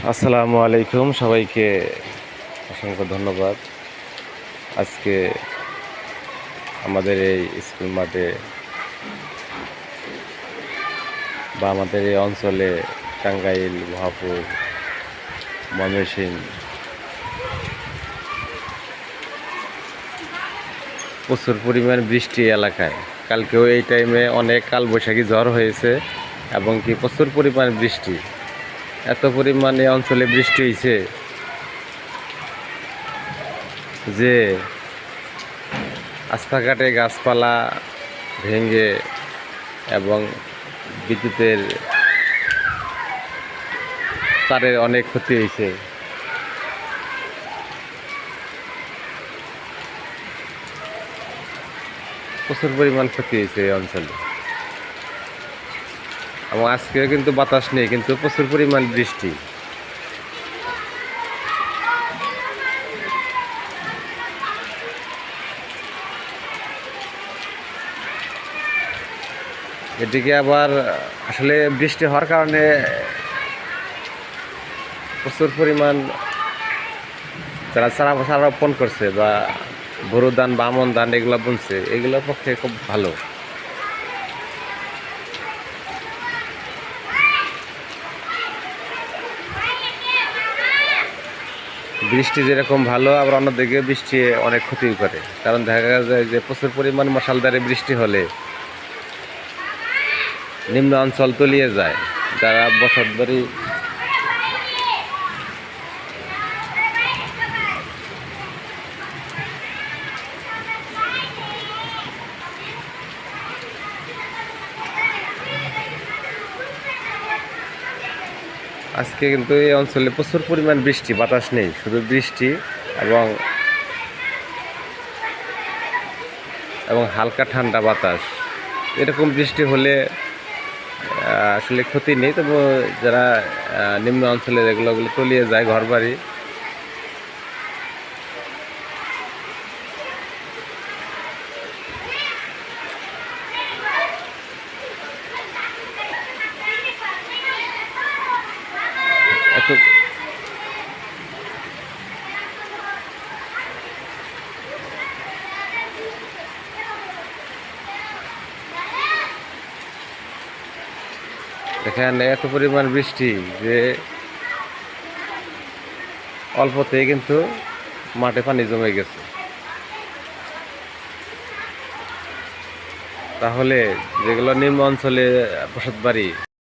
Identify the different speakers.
Speaker 1: আসসালামু আলাইকুম, সবাইকে অসংখ্য ধন্যবাদ। আজকে আমাদের এই স্কুল মাঠে বা আমাদের এই অঞ্চলে টাঙ্গাইল, ভহাপুর, ময়মনসিংহ প্রচুর পরিমাণ বৃষ্টি এলাকায়। কালকেও এই টাইমে অনেক কালবৈশাখী ঝড় হয়েছে এবং কি প্রচুর পরিমাণ বৃষ্টি। এত পরিমাণে অঞ্চলে বৃষ্টি হয়েছে যে রাস্তাঘাটে গাছপালা ভেঙে এবং বিদ্যুতের তারের অনেক ক্ষতি হয়েছে। প্রচুর পরিমাণ ক্ষতি হয়েছে এই অঞ্চলে এবং আজকেও কিন্তু বাতাস নেই, কিন্তু প্রচুর পরিমাণ বৃষ্টি। এদিকে আবার আসলে বৃষ্টি হওয়ার কারণে প্রচুর পরিমাণ যারা চারা রোপণ করছে বা বোরো ধান বা আমন ধান এগুলো বুনছে, এগুলোর পক্ষে খুব ভালো। বৃষ্টি যেরকম ভালো, আবার অন্যদিকে বৃষ্টি অনেক ক্ষতি করে, কারণ দেখা যায় যে প্রচুর পরিমাণ মশালধারে বৃষ্টি হলে নিম্ন অঞ্চল তলিয়ে যায়। যারা বছর ধরে আজকে কিন্তু এই অঞ্চলে প্রচুর পরিমাণ বৃষ্টি, বাতাস নেই, শুধু বৃষ্টি এবং এবং হালকা ঠান্ডা বাতাস। এরকম বৃষ্টি হলে আসলে ক্ষতি নেই, তবু যারা নিম্ন অঞ্চলে যেগুলো তলিয়ে যায় ঘরবাড়ি, এত এখানে এত পরিমাণ বৃষ্টি যে অল্পতেই কিন্তু মাঠে পানি জমে গেছে। তাহলে যেগুলো নিম্ন অঞ্চলে বসত বাড়ি